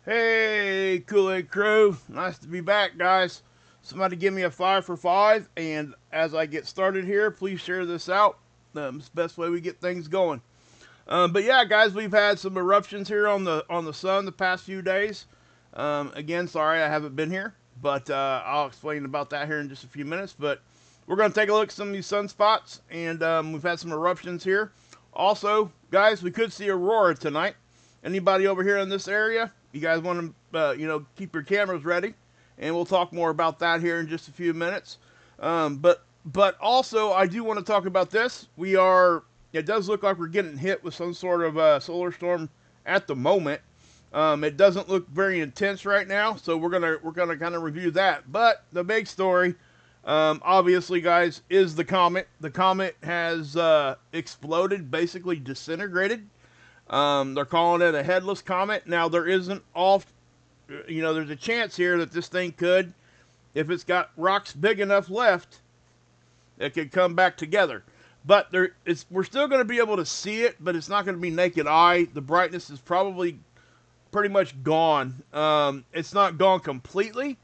Hey, Kool-aid Krew. Nice to be back, guys. Somebody give me a 5 for 5, and as I get started here, please share this out. It's the best way we get things going. But yeah, guys, we've had some eruptions here on the sun the past few days. Again, sorry I haven't been here, but I'll explain about that here in just a few minutes. But we're going to take a look at some of these sunspots, and we've had some eruptions here. Also, guys, we could see aurora tonight. Anybody over here in this area? You guys want to, keep your cameras ready, and we'll talk more about that here in just a few minutes. But also, I do want to talk about this. It does look like we're getting hit with some sort of solar storm at the moment. It doesn't look very intense right now, so we're gonna kind of review that. But the big story, obviously, guys, is the comet. The comet has exploded, basically disintegrated. They're calling it a headless comet. Now there isn't off, there's a chance here that this thing could, if it's got rocks big enough left, it could come back together. But we're still going to be able to see it, but it's not going to be naked eye. The brightness is probably pretty much gone. It's not gone completely,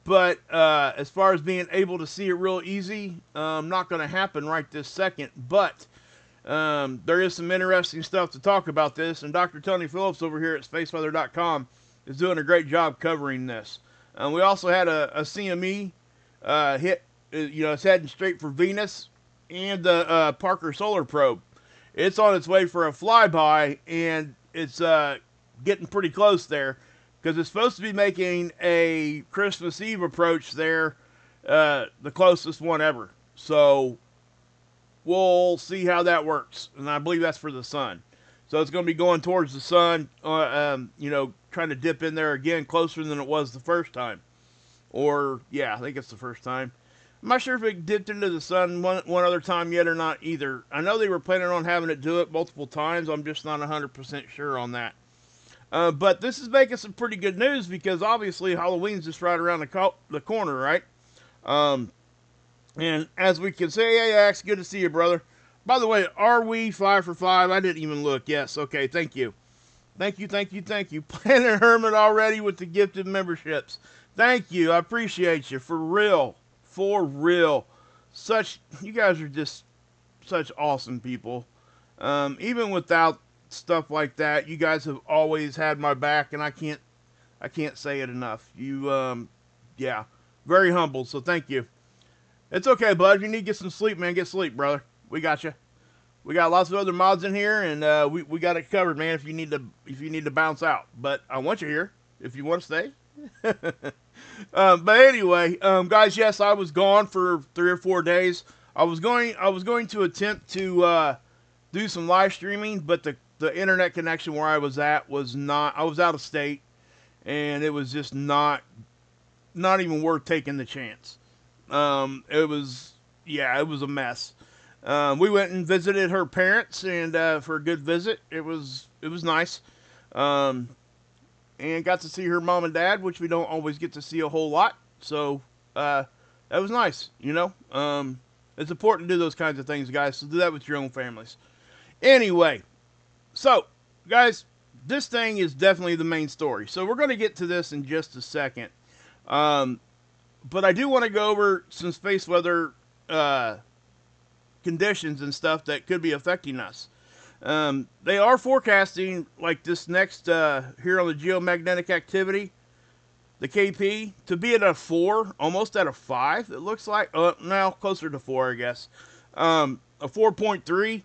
but as far as being able to see it real easy, not going to happen right this second. But there is some interesting stuff to talk about this, and Dr. Tony Phillips over here at spaceweather.com is doing a great job covering this. We also had a CME hit, it's heading straight for Venus, and the Parker Solar Probe. It's on its way for a flyby, and it's getting pretty close there, because it's supposed to be making a Christmas Eve approach there, the closest one ever. So we'll see how that works, and I believe that's for the sun. So it's going to be going towards the sun, trying to dip in there again closer than it was the first time. Or, yeah, I think it's the first time. I'm not sure if it dipped into the sun one other time yet or not either. I know they were planning on having it do it multiple times. I'm just not 100% sure on that. But this is making some pretty good news, because obviously Halloween's just right around the corner, right? And as we can say, hey, Axe, good to see you, brother. By the way, are we 5 for 5? I didn't even look. Yes, okay, thank you. Thank you. Planet Hermit already with the gifted memberships. Thank you, I appreciate you, for real. For real. You guys are just such awesome people. Even without stuff like that, you guys have always had my back, and I can't say it enough. Yeah, very humble, so thank you. It's okay, bud. If you need to get some sleep, man, get sleep, brother. We got you. We got lots of other mods in here, and we got it covered, man. If you need to bounce out, but I want you here if you want to stay. But anyway, guys, yes, I was gone for 3 or 4 days. I was going to attempt to do some live streaming, but the internet connection where I was at was not. I was out of state, and it was just not even worth taking the chance. It was a mess. We went and visited her parents, and for a good visit, it was nice. And got to see her mom and dad, which we don't always get to see a whole lot. So that was nice. It's important to do those kinds of things, guys. So do that with your own families. Anyway, so guys, this thing is definitely the main story. So we're going to get to this in just a second. But I do want to go over some space weather conditions and stuff that could be affecting us. They are forecasting, like this next, here on the geomagnetic activity, the KP, to be at a 4, almost at a 5, it looks like. Now, closer to 4, I guess. A 4.3.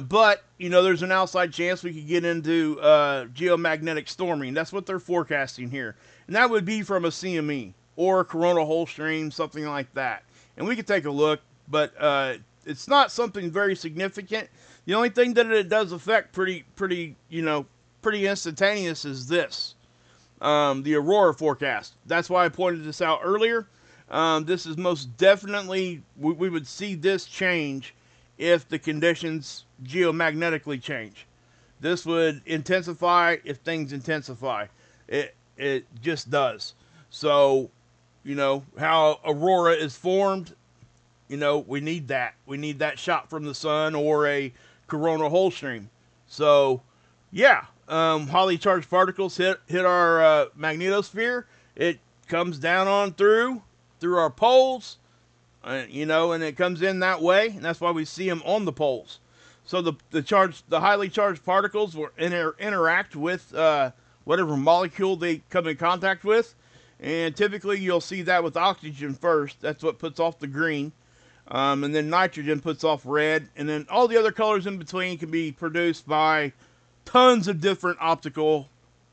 But, there's an outside chance we could get into geomagnetic storming. That's what they're forecasting here. And that would be from a CME or a coronal hole stream, something like that. And we could take a look, but it's not something very significant. The only thing that it does affect pretty instantaneous is this, the aurora forecast. That's why I pointed this out earlier. This is most definitely, we would see this change if the conditions geomagnetically change. This would intensify if things intensify. It just does. So, how aurora is formed, we need that. We need that shot from the sun or a coronal hole stream. So Yeah, highly charged particles hit our magnetosphere. It comes down on through our poles, and it comes in that way, and that's why we see them on the poles. So the highly charged particles will interact with whatever molecule they come in contact with, and typically you'll see that with oxygen first. That's what puts off the green, and then nitrogen puts off red, and then all the other colors in between can be produced by tons of different optical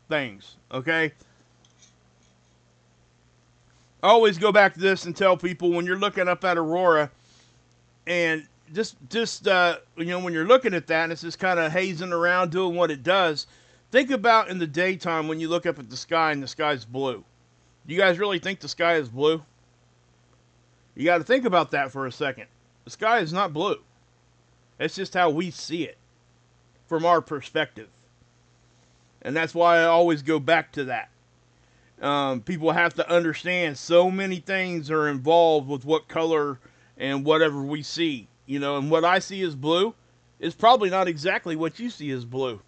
things. Okay, I always go back to this and tell people when you're looking up at aurora, and when you're looking at that and it's just kind of hazing around doing what it does, think about in the daytime when you look up at the sky and the sky's blue. Do you guys really think the sky is blue? You got to think about that for a second. The sky is not blue. It's just how we see it from our perspective. And that's why I always go back to that. People have to understand so many things are involved with what color and whatever we see. And what I see as blue is probably not exactly what you see as blue.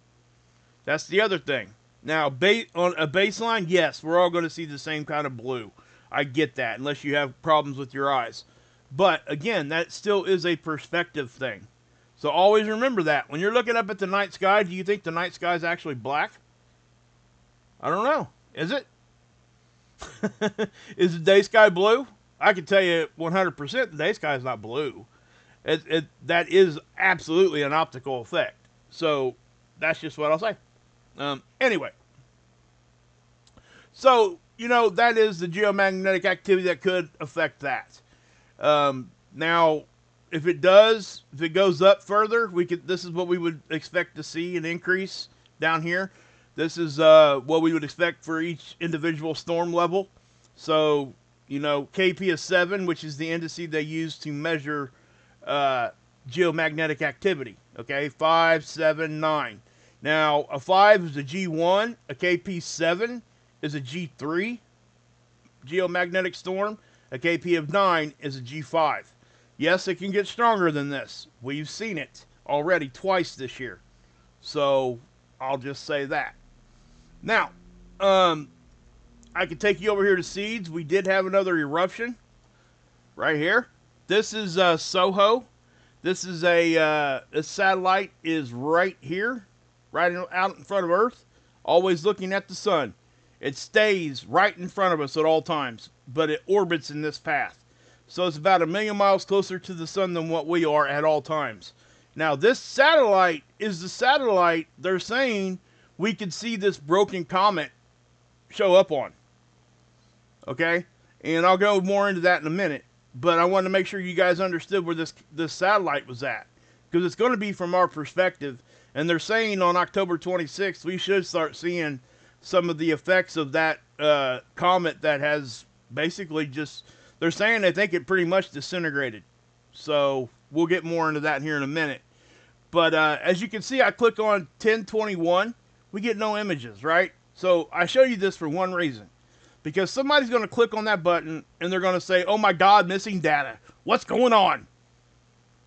That's the other thing. Now, on a baseline, yes, we're all going to see the same kind of blue. I get that, unless you have problems with your eyes. But again, that still is a perspective thing. So always remember that. When you're looking up at the night sky, do you think the night sky is actually black? I don't know. Is it? Is the day sky blue? I can tell you 100% the day sky is not blue. That is absolutely an optical effect. So that's just what I'll say. Anyway. So, that is the geomagnetic activity that could affect that. Now, if it goes up further, this is what we would expect to see, an increase down here. This is what we would expect for each individual storm level. So, KP is 7, which is the indice they use to measure geomagnetic activity. Okay, 5, 7, 9. Now, a 5 is a G1, a KP7 is a G3 geomagnetic storm, a KP of 9 is a G5. Yes, it can get stronger than this. We've seen it already twice this year. So, I'll just say that. Now, I can take you over here to seeds. We did have another eruption right here. This is Soho. This is a satellite is right here, right out in front of Earth, always looking at the sun. It stays right in front of us at all times, but it orbits in this path. So it's about 1 million miles closer to the sun than what we are at all times. Now, this satellite is the satellite they're saying we could see this broken comet show up on. Okay? And I'll go more into that in a minute. But I wanted to make sure you guys understood where this satellite was at. Because it's going to be from our perspective. And they're saying on October 26th, we should start seeing some of the effects of that comet that has basically just... They're saying they think it pretty much disintegrated. So we'll get more into that here in a minute. But as you can see, I click on 1021. We get no images, right? So I show you this for one reason. Because somebody's going to click on that button and they're going to say, oh my God, missing data. What's going on?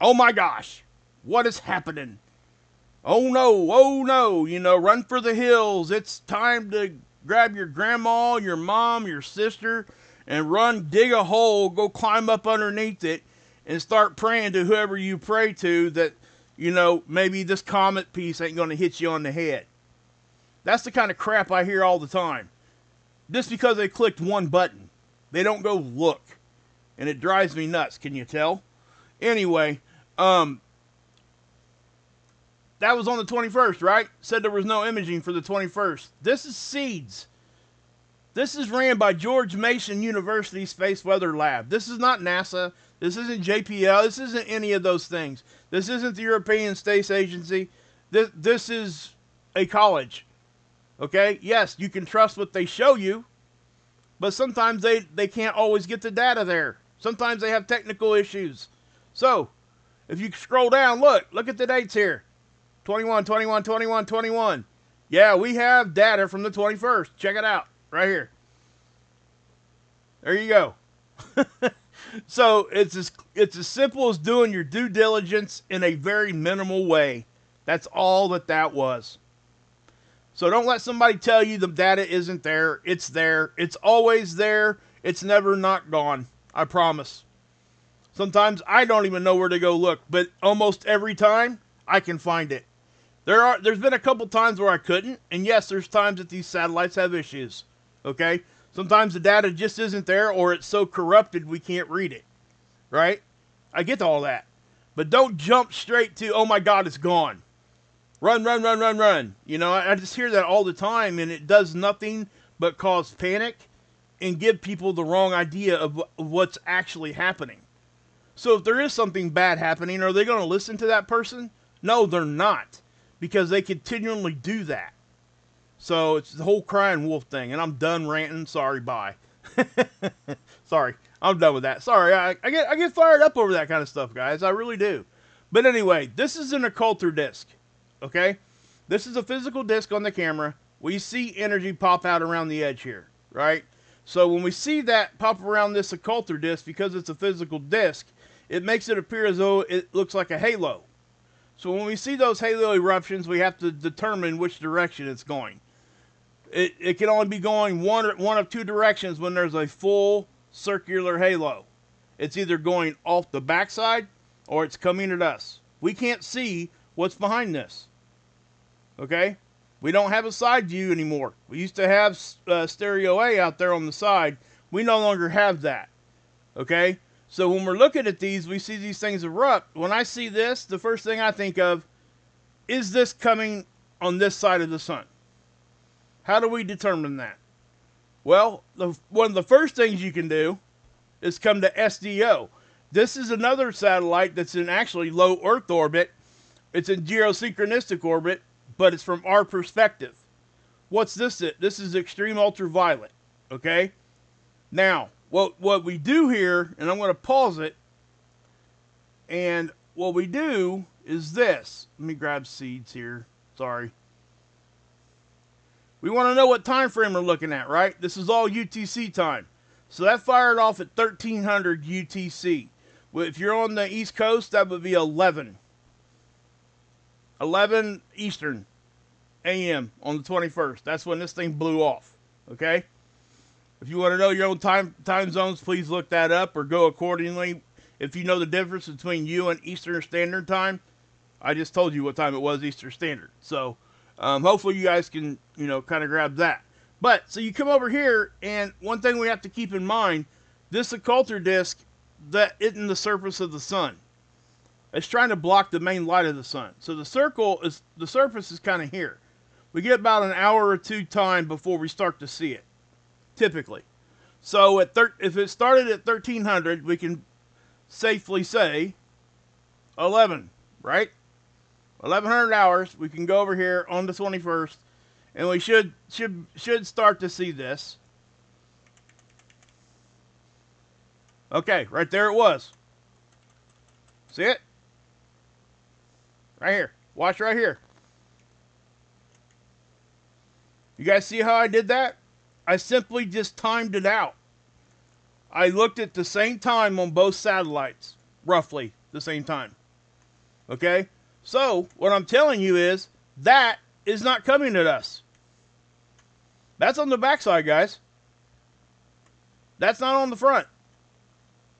Oh my gosh. What is happening? Oh no, run for the hills. It's time to grab your grandma, your mom, your sister, and run, dig a hole, go climb up underneath it, and start praying to whoever you pray to that, maybe this comet piece ain't going to hit you on the head. That's the kind of crap I hear all the time. Just because they clicked one button. They don't go look. And it drives me nuts, can you tell? Anyway, that was on the 21st, right? Said there was no imaging for the 21st. This is SEEDS. This is ran by George Mason University Space Weather Lab. This is not NASA. This isn't JPL. This isn't any of those things. This isn't the European Space Agency. This is a college. Okay? Yes, you can trust what they show you. But sometimes they can't always get the data there. Sometimes they have technical issues. So, if you scroll down, look at the dates here. 21, 21, 21, 21. Yeah, we have data from the 21st. Check it out. Right here. There you go. So, it's as simple as doing your due diligence in a very minimal way. That's all that was. So don't let somebody tell you the data isn't there. It's there. It's always there. It's never not gone. I promise. Sometimes I don't even know where to go look, but almost every time I can find it. There's been a couple times where I couldn't, and yes, there's times that these satellites have issues. Okay? Sometimes the data just isn't there, or it's so corrupted we can't read it. Right? I get all that. But don't jump straight to, oh my God, it's gone. Run, run, run, run, run. You know, I just hear that all the time, and it does nothing but cause panic and give people the wrong idea of what's actually happening. So if there is something bad happening, are they going to listen to that person? No, they're not, because they continually do that. So it's the whole crying wolf thing, and I'm done ranting. Sorry, bye. Sorry, I'm done with that. Sorry, I get fired up over that kind of stuff, guys. I really do. But anyway, this is an occulter disc. Okay? This is a physical disc on the camera. We see energy pop out around the edge here, right? So when we see that pop around this occulter disc, because it's a physical disc, it makes it appear as though it looks like a halo. So when we see those halo eruptions, we have to determine which direction it's going. It can only be going one of two directions when there's a full circular halo. It's either going off the backside or it's coming at us. We can't see what's behind this. Okay? We don't have a side view anymore. We used to have stereo A out there on the side. We no longer have that. Okay? So when we're looking at these, we see these things erupt. When I see this, the first thing I think of, is this coming on this side of the sun? How do we determine that? Well, one of the first things you can do is come to SDO. This is another satellite that's in actually low Earth orbit. It's in geosynchronistic orbit, but it's from our perspective. What's this? This is extreme ultraviolet. Okay? Now, what we do here, and I'm going to pause it, and what we do is this. Let me grab seeds here. Sorry. We want to know what time frame we're looking at, right? This is all UTC time. So that fired off at 1300 UTC. If you're on the East Coast, that would be 11 Eastern AM on the 21st. That's when this thing blew off. Okay? If you want to know your own time zones, please look that up or go accordingly. If you know the difference between you and Eastern Standard Time, I just told you what time it was Eastern Standard. So hopefully you guys can, kind of grab that. But, so you come over here, and one thing we have to keep in mind, this occulter disc that isn't the surface of the sun. It's trying to block the main light of the sun. So the surface is kind of here. We get about an hour or two time before we start to see it, typically. So if it started at 1300, we can safely say 11, right? 1100 hours. We can go over here on the 21st, and we should start to see this. Okay, right there it was. See it? Right here. Watch right here. You guys see how I did that? I simply just timed it out. I looked at the same time on both satellites. Roughly the same time. Okay? So, what I'm telling you is, that is not coming at us. That's on the backside, guys. That's not on the front.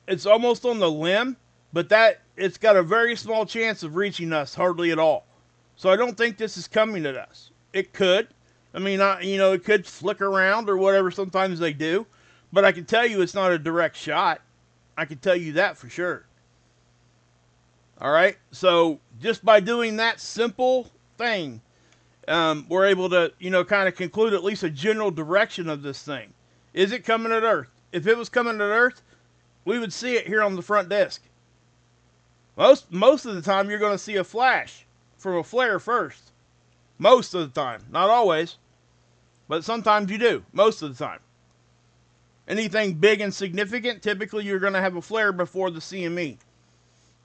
It's almost on the limb, but it's got a very small chance of reaching us, hardly at all. So I don't think this is coming at us. It could. I mean, it could flicker around or whatever, sometimes they do. But I can tell you it's not a direct shot. I can tell you that for sure. Alright, so just by doing that simple thing, we're able to, kind of conclude at least a general direction of this thing. Is it coming at Earth? If it was coming at Earth, we would see it here on the front disc. Most of the time, you're going to see a flash from a flare first. Most of the time. Not always. But sometimes you do. Most of the time. Anything big and significant, typically you're going to have a flare before the CME.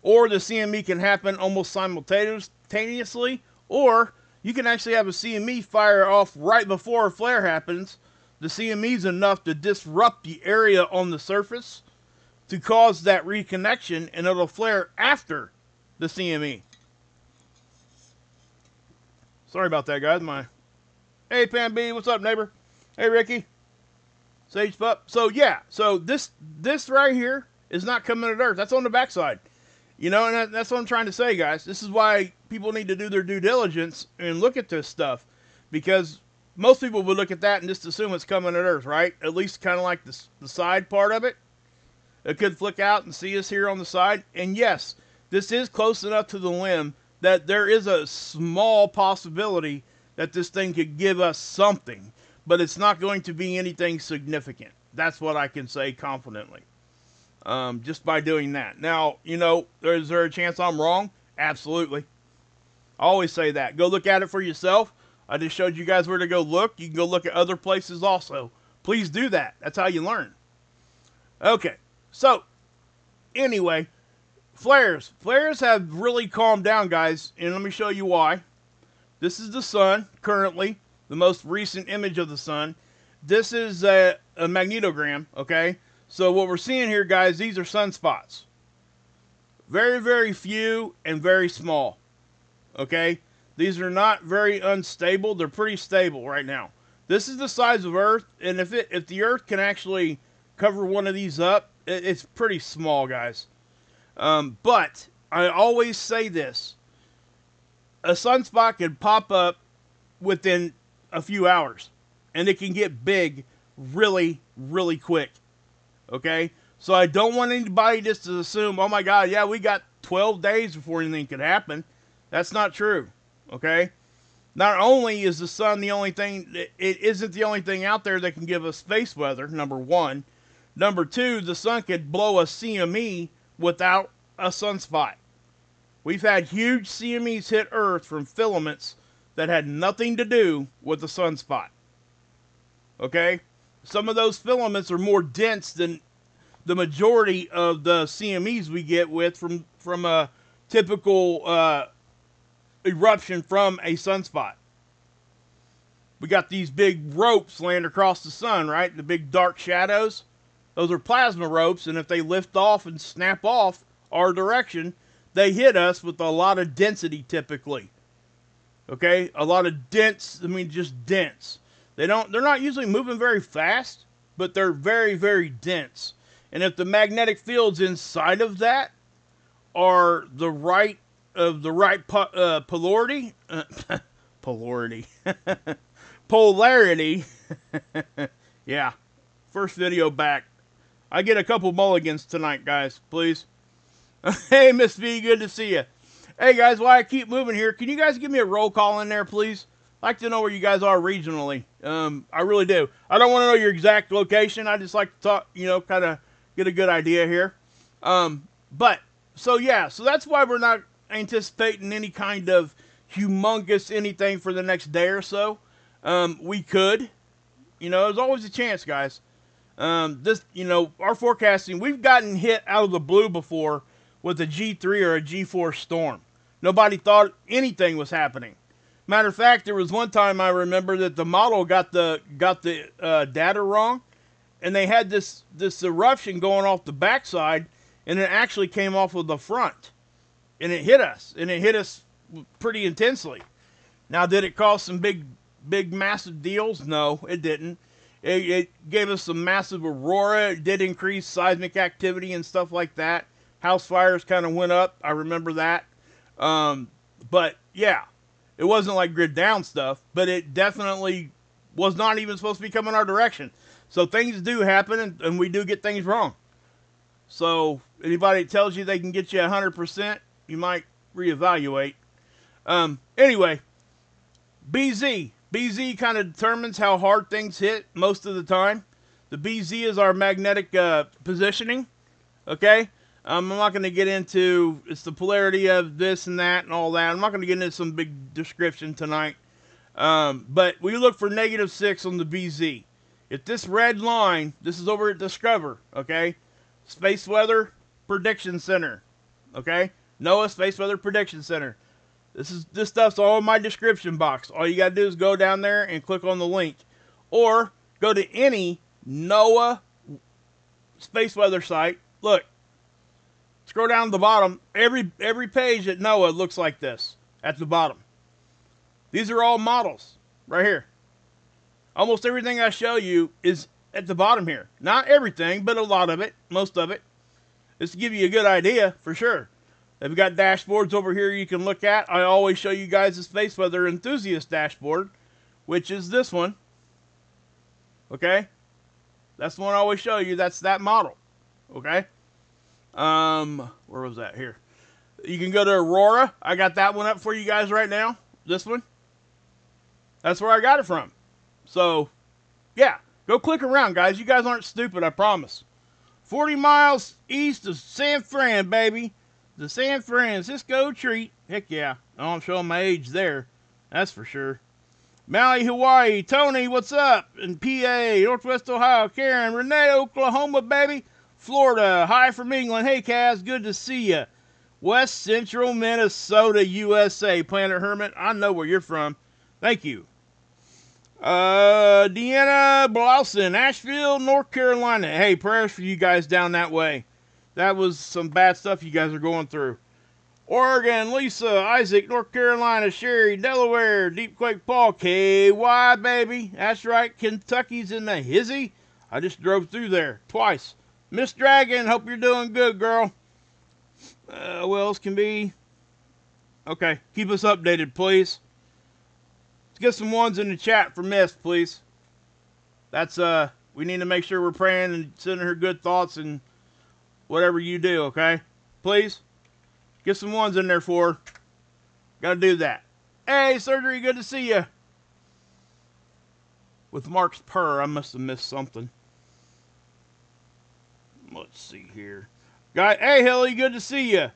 Or the CME can happen almost simultaneously. Or you can actually have a CME fire off right before a flare happens. The CME is enough to disrupt the area on the surface to cause that reconnection, and it'll flare after the CME. Sorry about that, guys. My Hey, Pam B, what's up, neighbor? Hey, Ricky. Sage Pup. So, yeah. So, this right here is not coming at Earth. That's on the backside. You know, and that's what I'm trying to say, guys. This is why people need to do their due diligence and look at this stuff. Because most people would look at that and just assume it's coming at Earth, right? At least kind of like the side part of it. It could flick out and see us here on the side. And yes, this is close enough to the limb that there is a small possibility that this thing could give us something. But it's not going to be anything significant. That's what I can say confidently. Just by doing that. Now, you know, is there a chance I'm wrong? Absolutely. I always say that. Go look at it for yourself. I just showed you guys where to go look. You can go look at other places also. Please do that. That's how you learn. Okay. So, anyway, flares. Flares have really calmed down, guys. And let me show you why. This is the sun, currently. The most recent image of the sun. This is a magnetogram, okay? So what we're seeing here, guys, these are sunspots. Very, very few and very small. Okay? These are not very unstable. They're pretty stable right now. This is the size of Earth, and if the Earth can actually cover one of these up, it's pretty small, guys. But I always say this. A sunspot can pop up within a few hours, and it can get big really, really quick. Okay, so I don't want anybody just to assume, oh my God, yeah, we got 12 days before anything could happen. That's not true. Okay, not only is the sun the only thing, it isn't the only thing out there that can give us space weather, number one. Number two, the sun could blow a CME without a sunspot. We've had huge CMEs hit Earth from filaments that had nothing to do with the sunspot. Okay? Some of those filaments are more dense than the majority of the CMEs we get with from a typical eruption from a sunspot. We got these big ropes laying across the sun, right? The big dark shadows. Those are plasma ropes, and if they lift off and snap off our direction, they hit us with a lot of density typically. Okay? A lot of dense, I mean just dense. They're not usually moving very fast, but they're very, very dense. And if the magnetic fields inside of that are the right polarity, polarity, yeah, first video back. I get a couple mulligans tonight, guys, please. Hey, Miss V, good to see you. Hey, guys, while I keep moving here, can you guys give me a roll call in there, please? I like to know where you guys are regionally. I really do. I don't want to know your exact location. I just like to talk, you know, kind of get a good idea here. But, so yeah, so that's why we're not anticipating any kind of humongous anything for the next day or so. We could. You know, there's always a chance, guys. You know, our forecasting, we've gotten hit out of the blue before with a G3 or a G4 storm. Nobody thought anything was happening. Matter of fact, there was one time I remember that the model got the data wrong, and they had this eruption going off the backside, and it actually came off of the front, and it hit us, pretty intensely. Now, did it cause some big, massive deals? No, it didn't. It gave us some massive aurora. It did increase seismic activity and stuff like that. House fires kind of went up. I remember that. But yeah, it wasn't like grid down stuff, but it definitely was not even supposed to be coming our direction. So things do happen, and we do get things wrong. So anybody that tells you they can get you 100%, you might reevaluate. Anyway, BZ. BZ kind of determines how hard things hit most of the time. The BZ is our magnetic positioning. Okay? I'm not going to get into, it's the polarity of this and that and all that. I'm not going to get into some big description tonight. But we look for -6 on the BZ. If this red line, this is over at Discover, okay? Space Weather Prediction Center, okay? NOAA Space Weather Prediction Center. This stuff's all in my description box. All you got to do is go down there and click on the link. Or go to any NOAA space weather site. Look. Scroll down to the bottom. Every page at NOAA looks like this at the bottom. These are all models right here. almost everything I show you is at the bottom here. Not everything, but a lot of it, most of it. Just to give you a good idea, for sure. They've got dashboards over here you can look at. I always show you guys the space weather enthusiast dashboard, which is this one. Okay? That's the one I always show you. That's that model. Okay? Where was that? Here. You can go to Aurora. I got that one up for you guys right now. This one. That's where I got it from. So, yeah. Go click around, guys. You guys aren't stupid, I promise. 40 miles east of San Fran, baby. The San Francisco treat. Heck yeah. Oh, I'm showing my age there. That's for sure. Maui, Hawaii. Tony, what's up? In PA, Northwest Ohio. Karen, Renee, Oklahoma, baby. Florida. Hi from England. Hey, Kaz. Good to see ya. West Central Minnesota, USA. Planet Hermit. I know where you're from. Thank you. Deanna Blausen, Asheville, North Carolina. Hey, prayers for you guys down that way. That was some bad stuff you guys are going through. Oregon, Lisa, Isaac, North Carolina, Sherry, Delaware, Deep Quake Paul, KY, baby. That's right, Kentucky's in the hizzy. I just drove through there twice. Miss Dragon, hope you're doing good, girl. What else can be? Okay, keep us updated, please. Let's get some ones in the chat for Miss, please. That's, we need to make sure we're praying and sending her good thoughts and whatever you do, okay? Please. Get some ones in there for her. Gotta do that. Hey, Surgery, good to see you. With Mark's purr, I must have missed something. Let's see here. Hey, Hilly, good to see you.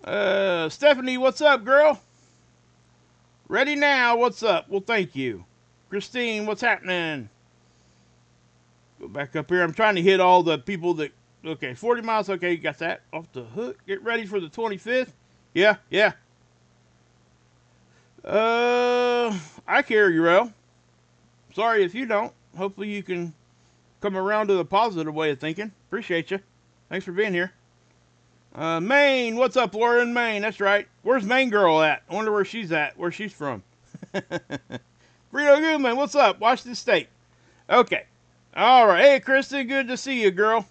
Stephanie, what's up, girl? Ready now, what's up? Well, thank you. Christine, what's happening? Go back up here. I'm trying to hit all the people that... Okay, 40 miles. Okay, you got that off the hook. Get ready for the 25th. Yeah, yeah. I carry you, Rel. Sorry if you don't. Hopefully you can come around to the positive way of thinking. Appreciate you. Thanks for being here. Maine, what's up, Laura in Maine? That's right. Where's Maine girl at? I wonder where she's at. Where she's from. Frito Goodman, what's up? Washington State. Okay. All right. Hey, Kristen, good to see you, girl.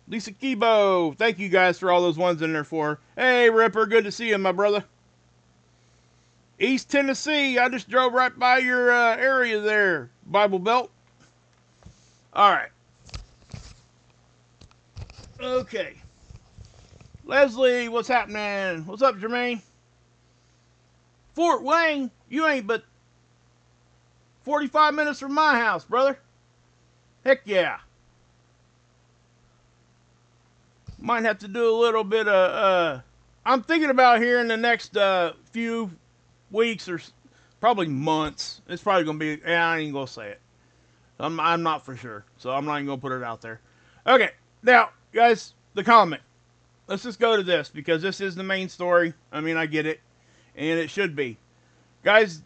Lisa Kibo, thank you guys for all those ones in there for her. Hey, Ripper, good to see you, my brother. East Tennessee, I just drove right by your area there, Bible Belt. All right. Okay. Leslie, what's happening? What's up, Jermaine? Fort Wayne, you ain't but 45 minutes from my house, brother. Heck yeah. Might have to do a little bit of, I'm thinking about here in the next few weeks or probably months. It's probably going to be, I ain't going to say it. I'm not for sure, so I'm not even going to put it out there. Okay, now, guys, the comet. Let's just go to this, because this is the main story. I mean, I get it, and it should be. Guys,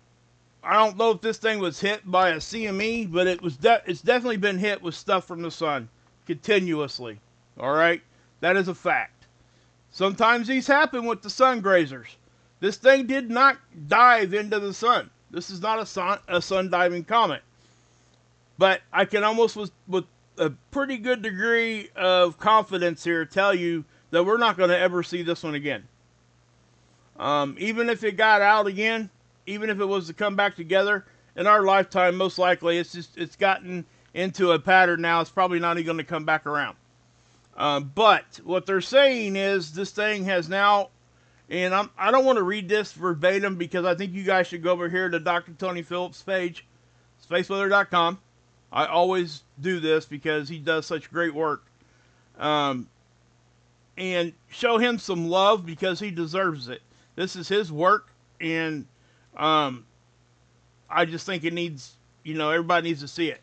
I don't know if this thing was hit by a CME, but it's definitely been hit with stuff from the sun continuously, all right? That is a fact. Sometimes these happen with the sun grazers. This thing did not dive into the sun. This is not a sun diving comet. But I can almost, with a pretty good degree of confidence here, tell you that we're not going to ever see this one again. Even if it got out again, even if it was to come back together, in our lifetime, most likely, it's gotten into a pattern now. It's probably not even going to come back around. But what they're saying is this thing has now, and I don't want to read this verbatim because I think you guys should go over here to Dr. Tony Phillips' page, spaceweather.com. I always do this because he does such great work. And show him some love because he deserves it. This is his work, and I just think it needs, everybody needs to see it.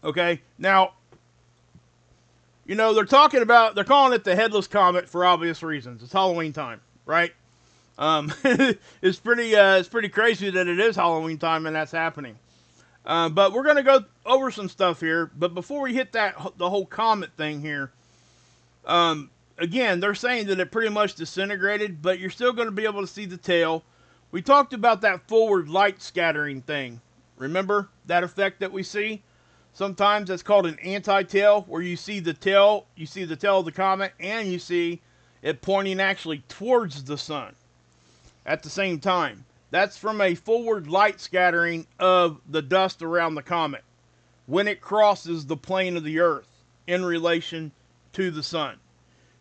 Okay, now, they're calling it the Headless Comet for obvious reasons. It's Halloween time, right? It's pretty crazy that it is Halloween time and that's happening. But we're going to go over some stuff here. But before we hit the whole comet thing here, again, they're saying that it pretty much disintegrated, but you're still going to be able to see the tail. We talked about that forward light scattering thing. Remember that effect that we see? Sometimes that's called an anti-tail, where you see the tail of the comet, and you see it pointing actually towards the sun at the same time. That's from a forward light scattering of the dust around the comet when it crosses the plane of the Earth in relation to the sun.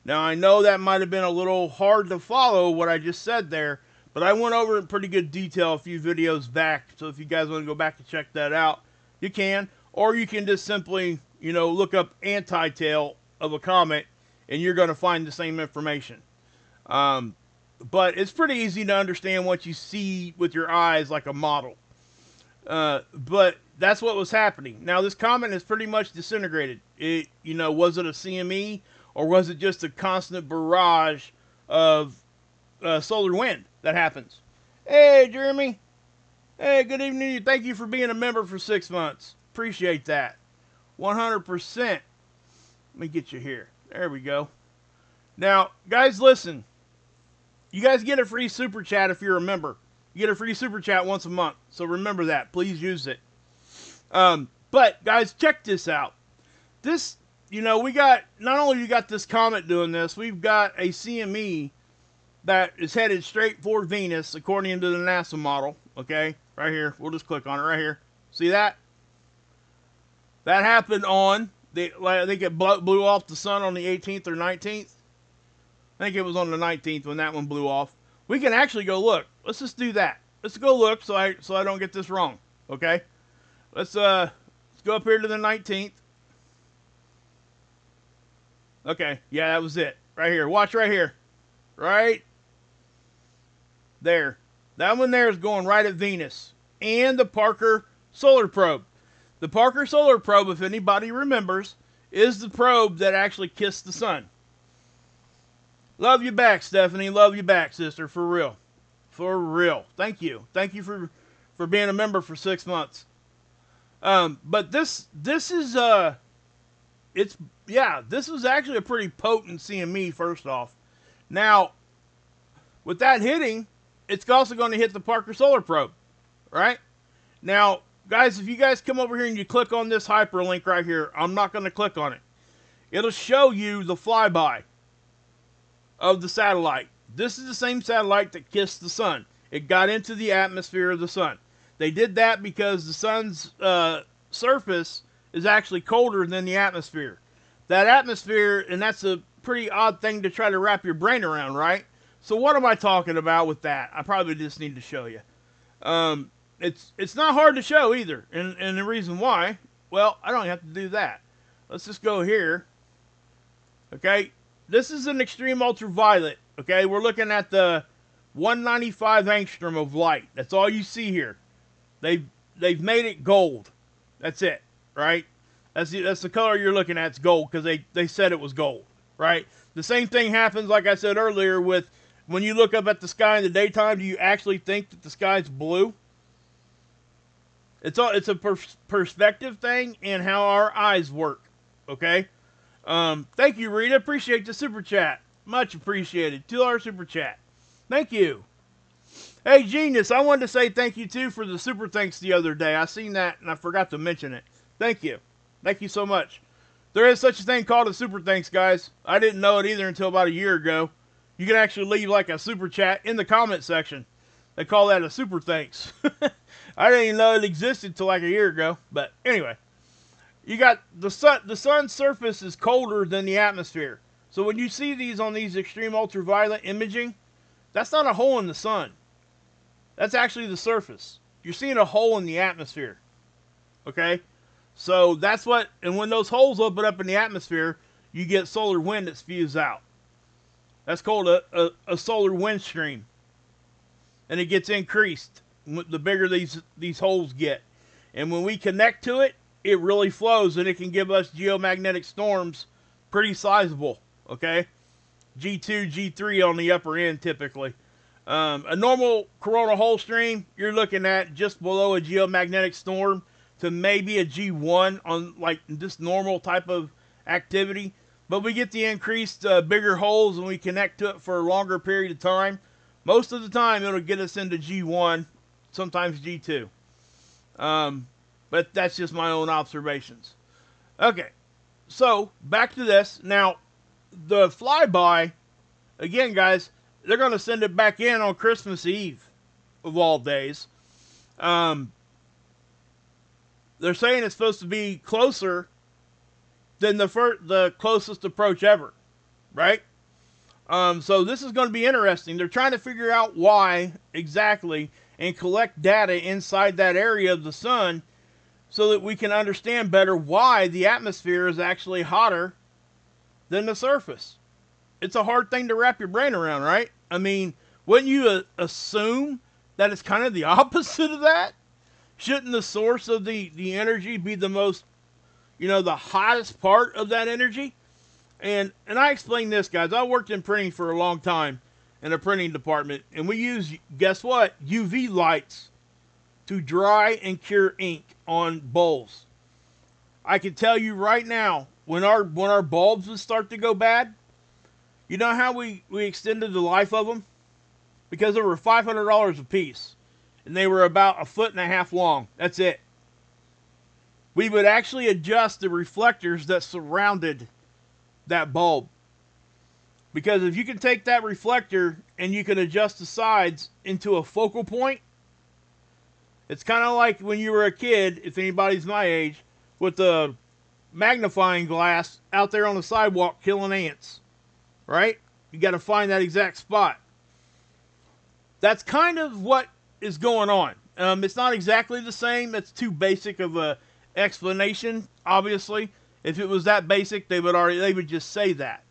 Now, I know that might have been a little hard to follow what I just said there, but I went over it in pretty good detail a few videos back, so if you guys want to go back and check that out, you can. Or you can just simply, look up anti-tail of a comet, and you're going to find the same information. But it's pretty easy to understand what you see with your eyes like a model. But that's what was happening. Now, this comet is pretty much disintegrated. Was it a CME, or was it just a constant barrage of solar wind that happens? Hey, Jeremy. Hey, good evening to you. Thank you for being a member for 6 months. Appreciate that. 100%. Let me get you here. There we go. Now, guys, listen. You guys get a free super chat if you're a member. You get a free super chat once a month. So remember that. Please use it. But, guys, check this out. This, we got, not only you got this comet doing this, we've got a CME that is headed straight for Venus, according to the NASA model. Okay? Right here. We'll just click on it right here. See that? That happened on, I think it blew off the sun on the 18th or 19th. I think it was on the 19th when that one blew off. We can actually go look. Let's just do that. Let's go look so I don't get this wrong. Okay? Let's go up here to the 19th. Okay, yeah, that was it. Right here. Watch right here. Right there. That one there is going right at Venus. And the Parker Solar Probe. The Parker Solar Probe, if anybody remembers, is the probe that actually kissed the sun. Love you back, Stephanie. Love you back, sister. For real. For real. Thank you. Thank you for being a member for 6 months. But this is this was actually a pretty potent CME, first off. Now, with that hitting, it's also going to hit the Parker Solar Probe. Right? Now, guys, if you guys come over here and you click on this hyperlink right here, I'm not going to click on it. It'll show you the flyby of the satellite. This is the same satellite that kissed the sun. It got into the atmosphere of the sun. They did that because the sun's surface is actually colder than the atmosphere. That atmosphere, and that's a pretty odd thing to try to wrap your brain around, right? So what am I talking about with that? I probably just need to show you. It's not hard to show either. And the reason why, well, I don't have to do that. Let's just go here. Okay. This is an extreme ultraviolet. Okay. We're looking at the 195 angstrom of light. That's all you see here. They've made it gold. That's it. Right. That's the color you're looking at. It's gold because they said it was gold. Right. The same thing happens, like I said earlier, with when you look up at the sky in the daytime, do you actually think that the sky's blue? It's a perspective thing and how our eyes work. Okay? Thank you, Rita. Appreciate the super chat. Much appreciated. $2 super chat. Thank you. Hey, Genius, I wanted to say thank you, too, for the super thanks the other day. I seen that, and I forgot to mention it. Thank you. Thank you so much. There is such a thing called a super thanks, guys. I didn't know it either until about a year ago. You can actually leave, like, a super chat in the comment section. They call that a super thanks. I didn't even know it existed until like a year ago. But anyway, you got the sun. The sun's surface is colder than the atmosphere. So when you see these on these extreme ultraviolet imaging, that's not a hole in the sun. That's actually the surface. You're seeing a hole in the atmosphere. Okay? So that's what, and when those holes open up in the atmosphere, you get solar wind that spews out. That's called a solar wind stream. And it gets increased the bigger these holes get. And when we connect to it, it really flows and it can give us geomagnetic storms pretty sizable. Okay? G2, G3 on the upper end typically. A normal coronal hole stream, you're looking at just below a geomagnetic storm to maybe a G1 on like this normal type of activity. But we get the increased bigger holes and we connect to it for a longer period of time. Most of the time, it'll get us into G1, sometimes G2. But that's just my own observations. Okay, so back to this. Now, the flyby, again, guys, they're going to send it back in on Christmas Eve, of all days. They're saying it's supposed to be closer than the closest approach ever, right? So this is going to be interesting. They're trying to figure out why exactly and collect data inside that area of the sun so that we can understand better why the atmosphere is actually hotter than the surface. It's a hard thing to wrap your brain around, right? I mean, wouldn't you assume that it's kind of the opposite of that? Shouldn't the source of the energy be the most, the hottest part of that energy? And I explain this, guys. I worked in printing for a long time in a printing department, and we use, guess what? UV lights to dry and cure ink on bowls. I can tell you right now, when our bulbs would start to go bad, you know how we extended the life of them? Because they were $500 a piece, and they were about 1.5 feet long. That's it. We would actually adjust the reflectors that surrounded that bulb. Because if you can take that reflector and you can adjust the sides into a focal point, it's kind of like when you were a kid, if anybody's my age, with the magnifying glass out there on the sidewalk killing ants, right? You got to find that exact spot. That's kind of what is going on. It's not exactly the same. It's too basic of a explanation, obviously. If it was that basic, they would just say that.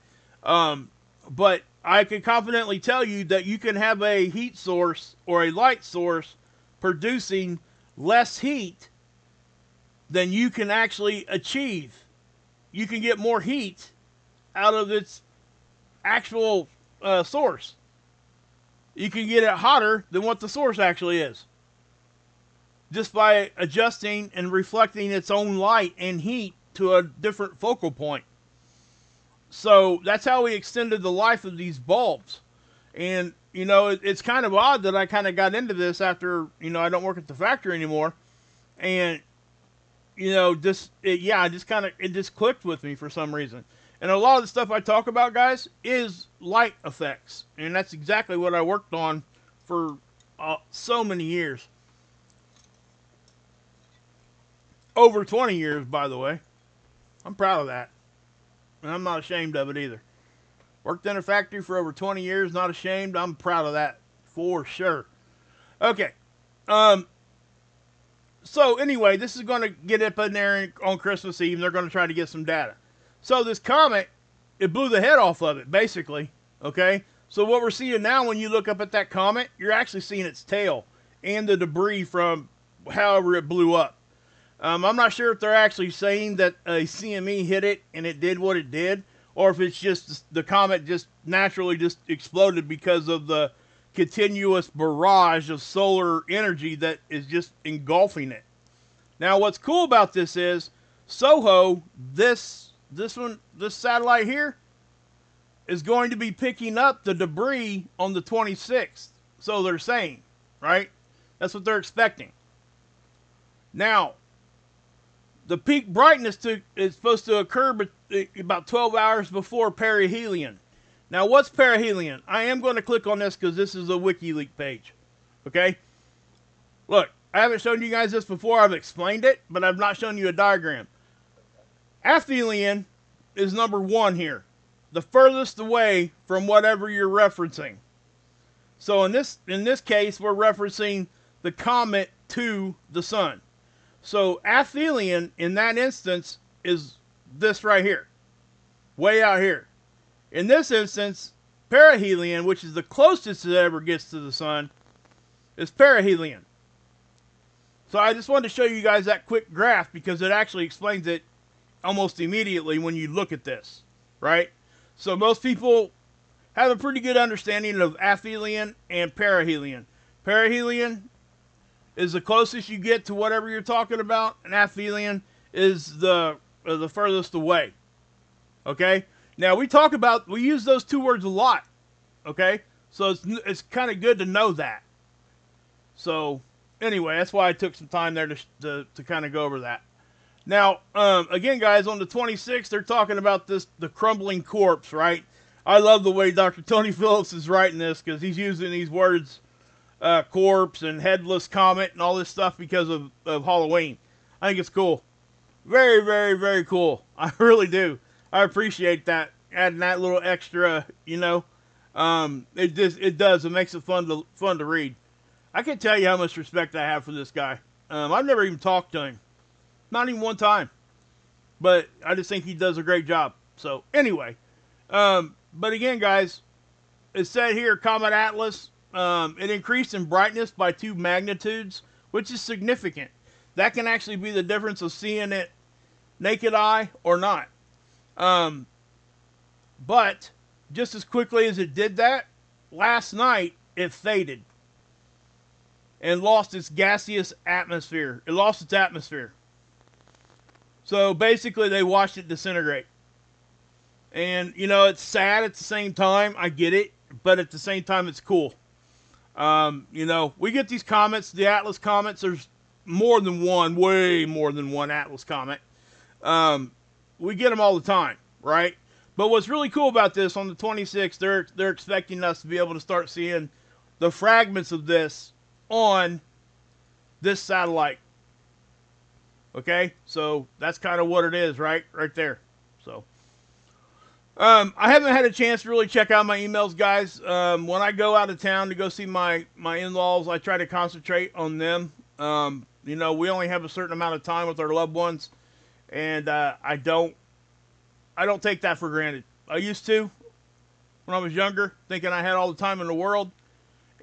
But I can confidently tell you that you can have a heat source or a light source producing less heat than you can actually achieve. You can get more heat out of its actual source. You can get it hotter than what the source actually is, just by adjusting and reflecting its own light and heat to a different focal point. So that's how we extended the life of these bulbs. And, it's kind of odd that I kind of got into this after, I don't work at the factory anymore. And, it just clicked with me for some reason. And a lot of the stuff I talk about, guys, is light effects. And that's exactly what I worked on for so many years. Over 20 years, by the way. I'm proud of that. And I'm not ashamed of it either. Worked in a factory for over 20 years, not ashamed. I'm proud of that for sure. Okay. So anyway, this is going to get up in there on Christmas Eve, and they're going to try to get some data. So this comet, it blew the head off of it, basically. Okay? So what we're seeing now when you look up at that comet, you're actually seeing its tail and the debris from however it blew up. I'm not sure if they're actually saying that a CME hit it and it did what it did, or if it's just the comet just naturally just exploded because of the continuous barrage of solar energy that is just engulfing it. Now, what's cool about this is SOHO, this satellite here, is going to be picking up the debris on the 26th. So they're saying, right? That's what they're expecting. Now, the peak brightness is supposed to occur about 12 hours before perihelion. Now, what's perihelion? I am going to click on this because this is a WikiLeaks page. Okay? Look, I haven't shown you guys this before. I've explained it, but I've not shown you a diagram. Aphelion is number 1 here. The furthest away from whatever you're referencing. So in this case, we're referencing the comet to the sun. So aphelion in that instance is this right here. Way out here. In this instance, perihelion, which is the closest it ever gets to the sun, is perihelion. So I just wanted to show you guys that quick graph because it actually explains it almost immediately when you look at this, right? So most people have a pretty good understanding of aphelion and perihelion. Perihelion is the closest you get to whatever you're talking about, and aphelion is the furthest away. Okay? Now we use those two words a lot. Okay? So it's kind of good to know that. So anyway, that's why I took some time there to kind of go over that. Now, again, guys, on the 26th, they're talking about the crumbling corpse, right? I love the way Dr. Tony Phillips is writing this because he's using these words, corpse and headless comet and all this stuff because of Halloween. I think it's cool. Very, very, very cool. I really do. I appreciate that. Adding that little extra, it does. It makes it fun to read. I can't tell you how much respect I have for this guy. I've never even talked to him. Not even one time. But I just think he does a great job. So, anyway. But again, guys, it said here, Comet Atlas, it increased in brightness by 2 magnitudes, which is significant. That can actually be the difference of seeing it naked eye or not. But, just as quickly as it did that, last night, it faded. And lost its gaseous atmosphere. It lost its atmosphere. So basically, they watched it disintegrate. And, it's sad at the same time. I get it. But at the same time, it's cool. We get these comets, the Atlas comets. There's more than one, way more than one Atlas comet. We get them all the time, right? But what's really cool about this, on the 26th, they're expecting us to be able to start seeing the fragments of this on this satellite. Okay, so that's kind of what it is, right there. So I haven't had a chance to really check out my emails, guys. When I go out of town to go see my in-laws, I try to concentrate on them. We only have a certain amount of time with our loved ones, and I don't take that for granted. I used to when I was younger, thinking I had all the time in the world,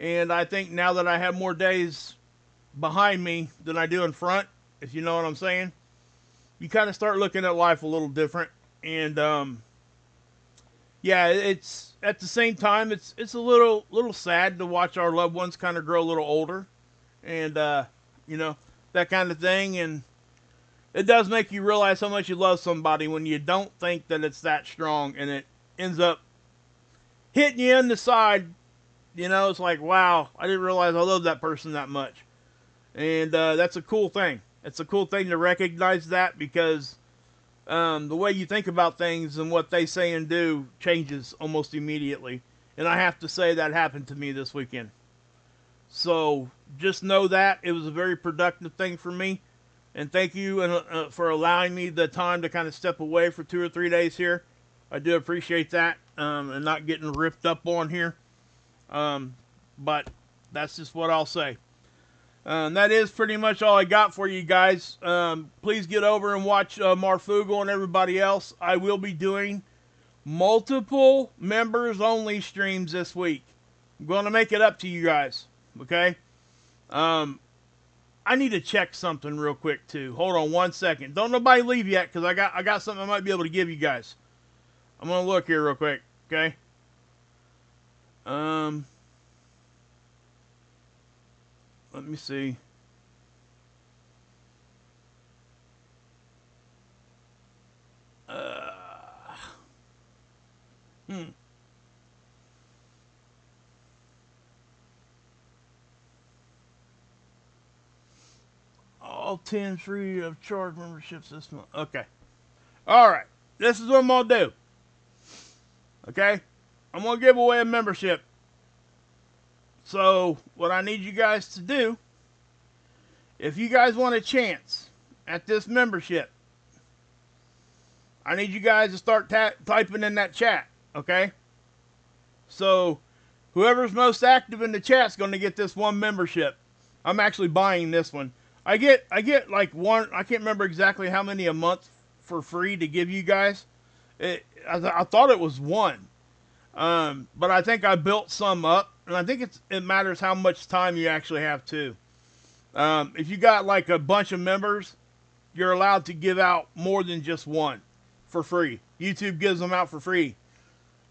and I think now that I have more days behind me than I do in front, if you know what I'm saying, you kind of start looking at life a little different. And it's at the same time, it's a little sad to watch our loved ones kind of grow a little older, and that kind of thing. And it does make you realize how much you love somebody when you don't think that it's that strong, and it ends up hitting you in the side. It's like, wow, I didn't realize I loved that person that much. And that's a cool thing. It's a cool thing to recognize that, because the way you think about things and what they say and do changes almost immediately. And I have to say that happened to me this weekend. So just know that it was a very productive thing for me. And thank you for allowing me the time to kind of step away for 2 or 3 days here. I do appreciate that, and not getting ripped up on here. But that's just what I'll say. That is pretty much all I got for you guys. Please get over and watch Marfugal and everybody else. I will be doing multiple members only streams this week. I'm going to make it up to you guys. Okay? I need to check something real quick too. Hold on one second. Don't nobody leave yet, because I got something I might be able to give you guys. I'm going to look here real quick. Okay? Let me see. All 10 free of charge memberships this month. Okay. Alright. This is what I'm going to do. Okay? I'm going to give away a membership. So, what I need you guys to do, if you guys want a chance at this membership, I need you guys to start typing in that chat, okay? So, whoever's most active in the chat is going to get this one membership. I'm actually buying this one. I get like one, I can't remember exactly how many a month for free to give you guys. I thought it was one. But I think I built some up, and I think it matters how much time you actually have too. If you got like a bunch of members, you're allowed to give out more than just one for free. YouTube gives them out for free.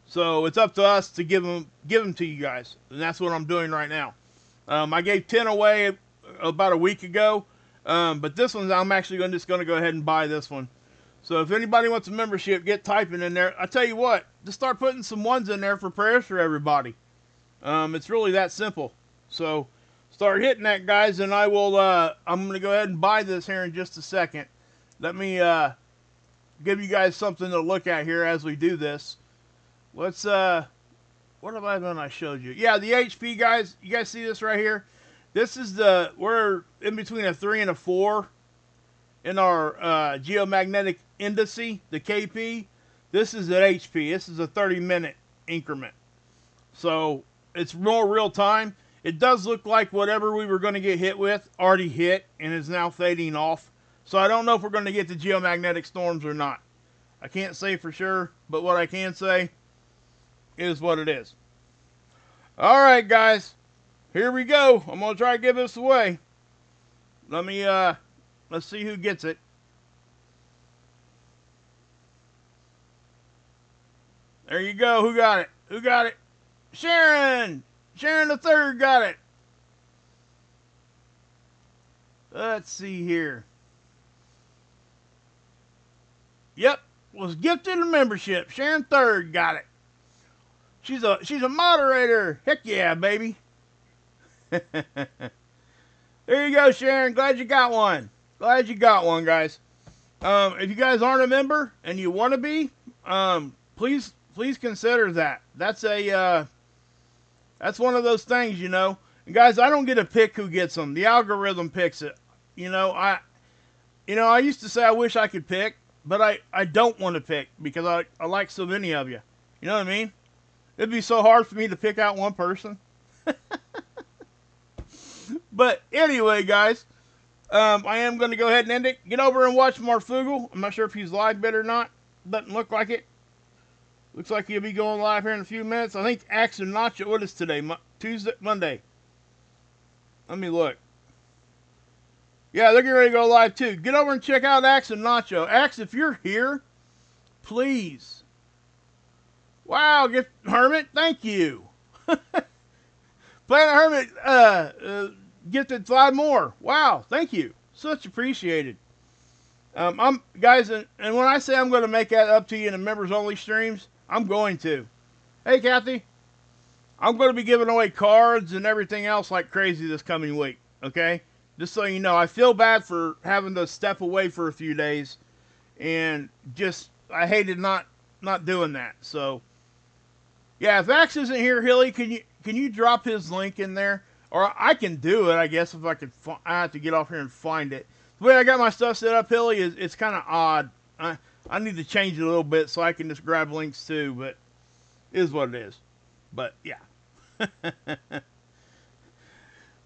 So it's up to us to give them to you guys. And that's what I'm doing right now. I gave 10 away about a week ago. But this one, I'm actually just going to go ahead and buy this one. So if anybody wants a membership, get typing in there. I tell you what, just start putting some ones in there for prayers for everybody. It's really that simple. So start hitting that, guys, and I will. I'm gonna go ahead and buy this here in just a second. Let me give you guys something to look at here as we do this. Let's. What have I done? I showed you. Yeah, the HP, guys. You guys see this right here? This is we're in between a 3 and a 4 in our geomagnetic indice, the KP. This is at HP. This is a 30-minute increment. So it's more real time. It does look like whatever we were going to get hit with already hit and is now fading off. So I don't know if we're going to get the geomagnetic storms or not. I can't say for sure, but what I can say is what it is. All right, guys. Here we go. I'm going to try to give this away. Let me, let's see who gets it. There you go. Who got it? Who got it? Sharon! Sharon the third got it. Let's see here. Yep. Was gifted a membership. Sharon third got it. She's a moderator. Heck yeah, baby. There you go, Sharon. Glad you got one. Glad you got one, guys. If you guys aren't a member and you want to be, please consider that. That's one of those things, you know. And guys, I don't get to pick who gets them. The algorithm picks it. I used to say I wish I could pick, but I don't want to pick because I like so many of you. You know what I mean? It'd be so hard for me to pick out one person. But anyway, guys, I am going to go ahead and end it. Get over and watch Marfugal. I'm not sure if he's live bit or not. Doesn't look like it. Looks like he'll be going live here in a few minutes. I think Axe and Nacho, what is today? Monday. Let me look. Yeah, they're getting ready to go live too. Get over and check out Axe and Nacho. Axe, if you're here, please. Wow, Hermit, thank you. Planet Hermit gifted 5 more. Wow, thank you. Such appreciated. Guys, and when I say I'm going to make that up to you in the members only streams, I'm going to. Hey, Kathy, I'm going to be giving away cards and everything else like crazy this coming week. Okay, just so you know, I feel bad for having to step away for a few days, and just I hated not doing that. So. Yeah, if Axe isn't here, Hilly, can you drop his link in there? Or I can do it, I guess, if I could. I have to get off here and find it. The way I got my stuff set up, Hilly, it's kind of odd. I need to change it a little bit so I can just grab links too, but it is what it is. But yeah.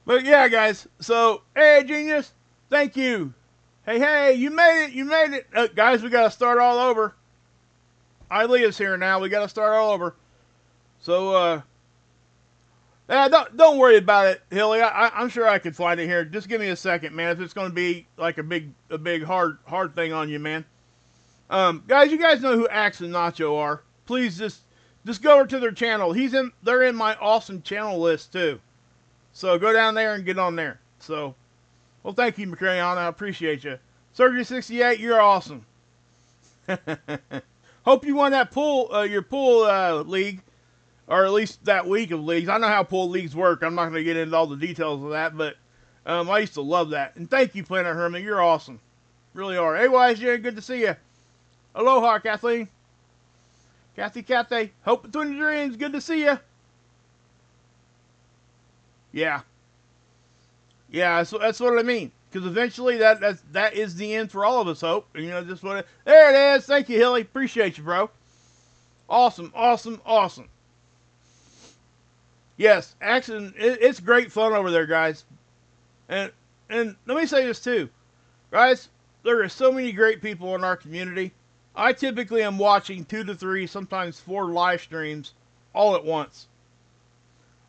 But yeah, guys. So hey, Genius, thank you. Hey, you made it. You made it, guys. We got to start all over. Ilea's here now. We got to start all over. So, don't worry about it, Hilly. I'm sure I could find it here. Just give me a second, man. If it's going to be like a big hard thing on you, man. Guys, you guys know who Axe and Nacho are. Please just go over to their channel. They're in my awesome channel list too. So go down there and get on there. So, well, thank you, McCrayon. I appreciate you. Surgery68, you're awesome. Hope you won that your pool league. Or at least that week of leagues. I know how pool leagues work. I'm not going to get into all the details of that, but I used to love that. And thank you, Planet Hermit. You're awesome. Really are. Hey, YJ, good to see you. Aloha, Kathleen. Kathy. Hope between the dreams. Good to see you. Yeah. Yeah, that's what I mean. Because eventually that is the end for all of us, Hope. And, just what there it is. Thank you, Hilly. Appreciate you, bro. Awesome. Yes, action. It's great fun over there, guys. And let me say this too, guys. There are so many great people in our community. I typically am watching 2 to 3, sometimes 4 live streams all at once.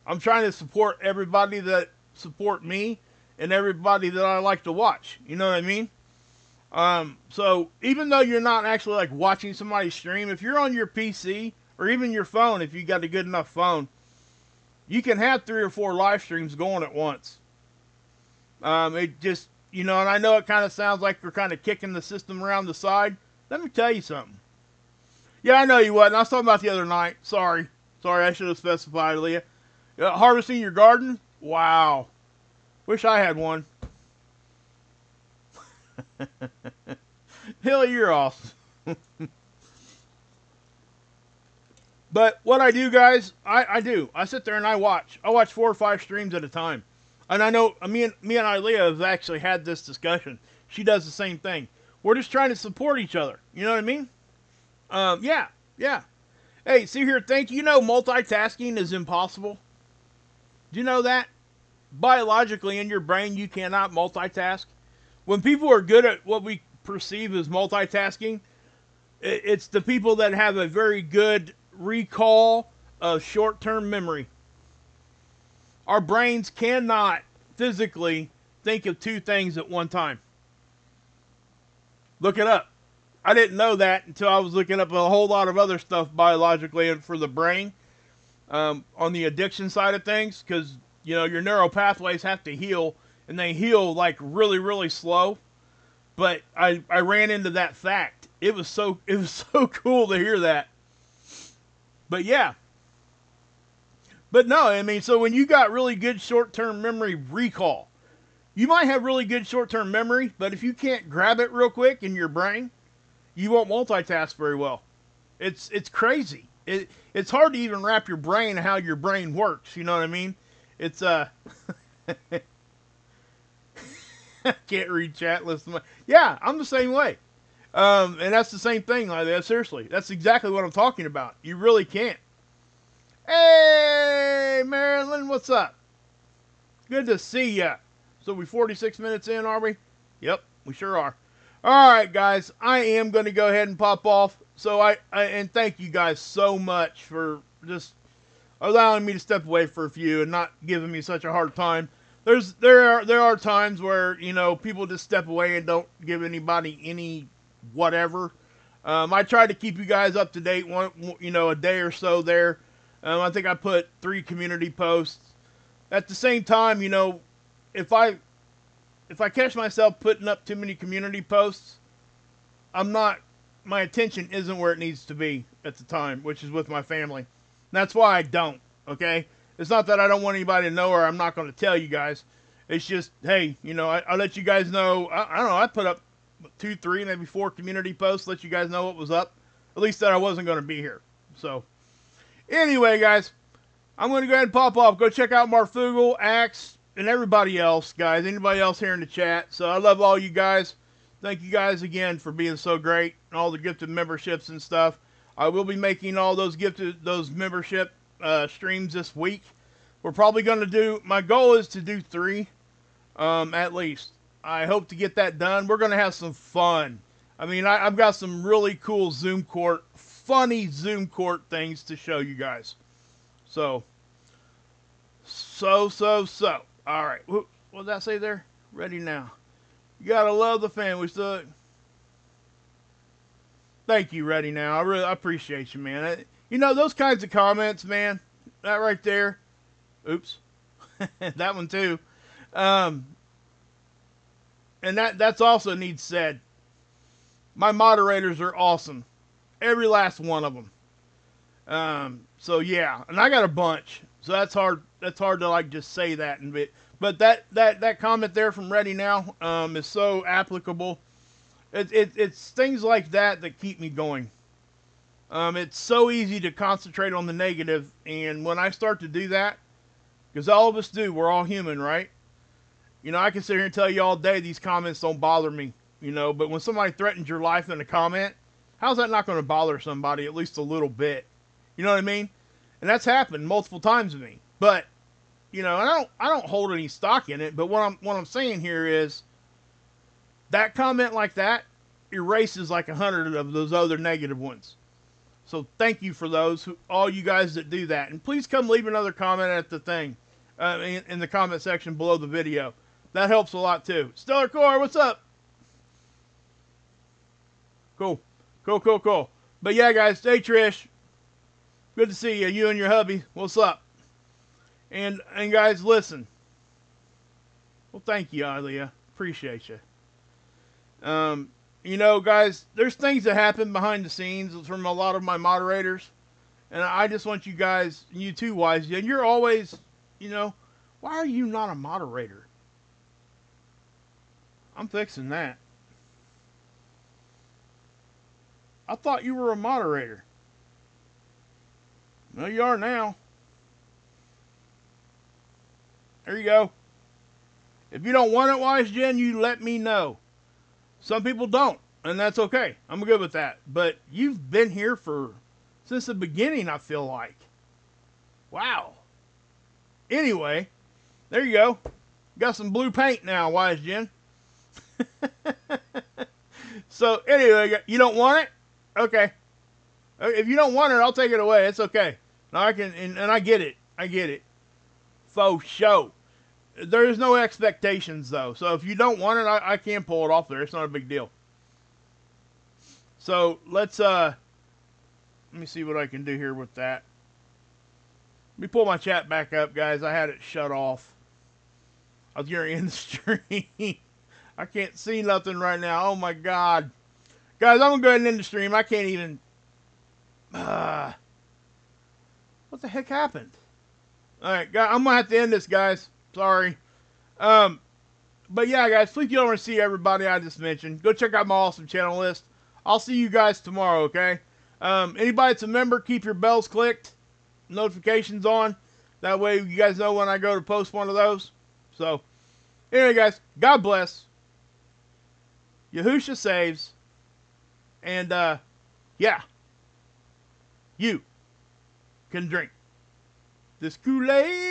I'm trying to support everybody that support me and everybody that I like to watch. You know what I mean? So even though you're not actually like watching somebody stream, if you're on your PC or even your phone, if you got a good enough phone, you can have 3 or 4 live streams going at once. It just, and I know it kind of sounds like we're kind of kicking the system around the side. Let me tell you something. Yeah, I know you wasn't. I was talking about the other night. Sorry, I should have specified, Leah. Harvesting your garden? Wow. Wish I had one. Hilly, you're awesome. But what I do, guys, I do. I sit there and I watch. I watch 4 or 5 streams at a time. And I know me and Ilea have actually had this discussion. She does the same thing. We're just trying to support each other. You know what I mean? Yeah, yeah. Hey, see here, thank you. You know multitasking is impossible. Do you know that? Biologically, in your brain, you cannot multitask. When people are good at what we perceive as multitasking, it's the people that have a very good recall of short-term memory. Our brains cannot physically think of 2 things at one time. Look it up. I didn't know that until I was looking up a whole lot of other stuff biologically and for the brain on the addiction side of things, because you know your neural pathways have to heal, and they heal like really, really slow. But I ran into that fact. It was so cool to hear that. But yeah. But no, I mean, so when you got really good short-term memory recall, you might have really good short-term memory, but if you can't grab it real quick in your brain, you won't multitask very well. It's crazy. It's hard to even wrap your brain how your brain works. You know what I mean? It's can't read chat. Listen, yeah, I'm the same way. And that's the same thing like that. Seriously, that's exactly what I'm talking about. You really can't. Hey, Marilyn, what's up? Good to see ya. So we 46 minutes in, are we? Yep, we sure are. All right, guys, I am going to go ahead and pop off. So and thank you guys so much for just allowing me to step away for a few and not giving me such a hard time. There are times where, you know, people just step away and don't give anybody any whatever. I try to keep you guys up to date a day or so there. I think I put 3 community posts. At the same time, you know, if I catch myself putting up too many community posts, my attention isn't where it needs to be at the time, which is with my family. That's why I don't, okay? It's not that I don't want anybody to know or I'm not going to tell you guys. It's just, hey, you know, I let you guys know. I don't know, I put up 2, 3, maybe 4 community posts, let you guys know what was up. At least that I wasn't going to be here. So, anyway, guys, I'm going to go ahead and pop off. Go check out Marfugal, Axe, and everybody else, guys. Anybody else here in the chat. So, I love all you guys. Thank you guys again for being so great and all the gifted memberships and stuff. I will be making all those membership streams this week. We're probably going to do, my goal is to do 3 at least. I hope to get that done. We're going to have some fun. I mean, I've got some really cool funny Zoom court things to show you guys. So. All right. What did that say there? Ready now. You gotta love the family. So, thank you, Ready now. I appreciate you, man. You know, those kinds of comments, man. That right there. Oops. That one too. And that's also needs said. My moderators are awesome. Every last one of them. So yeah, and I got a bunch. So that's hard to like just say that and bit. But that comment there from Ready Now is so applicable. It's things like that keep me going. It's so easy to concentrate on the negative, and when I start to do that, because all of us do, we're all human, right? You know, I can sit here and tell you all day these comments don't bother me, you know, but when somebody threatens your life in a comment, how's that not going to bother somebody at least a little bit? You know what I mean? And that's happened multiple times to me. But, you know, I don't hold any stock in it, but what I'm saying here is that comment like that erases like 100 of those other negative ones. So thank you for those, all you guys that do that. And please come leave another comment at the thing, in the comment section below the video. That helps a lot too. Stellar Core, what's up? Cool. But yeah, guys, hey Trish. Good to see you. You and your hubby. What's up? And guys, listen. Well, thank you, Aliyah. Appreciate you. You know, guys, there's things that happen behind the scenes from a lot of my moderators. And I just want you guys, you too, Wise, and you're always You know, why are you not a moderator? I'm fixing that. I thought you were a moderator. Well, you are now. There you go. If you don't want it, Wise Jen, you let me know. Some people don't, and that's okay. I'm good with that. But you've been here since the beginning, I feel like. Wow. Anyway, there you go. Got some blue paint now, Wise Jen. So anyway, you don't want it? Okay. If you don't want it, I'll take it away. It's okay. Now I can, and I get it. I get it. Faux show. There is no expectations though. So if you don't want it, I can pull it off there. It's not a big deal. So let me see what I can do here with that. Let me pull my chat back up, guys. I had it shut off. I was getting in the stream. I can't see nothing right now. Oh my God. Guys, I'm going to go ahead and end the stream. I can't even... what the heck happened? Alright, guys, I'm going to have to end this, guys. Sorry. But yeah, guys, please go over and see everybody I just mentioned. Go check out my awesome channel list. I'll see you guys tomorrow, okay? Anybody that's a member, keep your bells clicked. Notifications on. That way you guys know when I go to post one of those. So, anyway, guys, God bless. Yahusha saves. And, yeah. You can drink this Kool-Aid.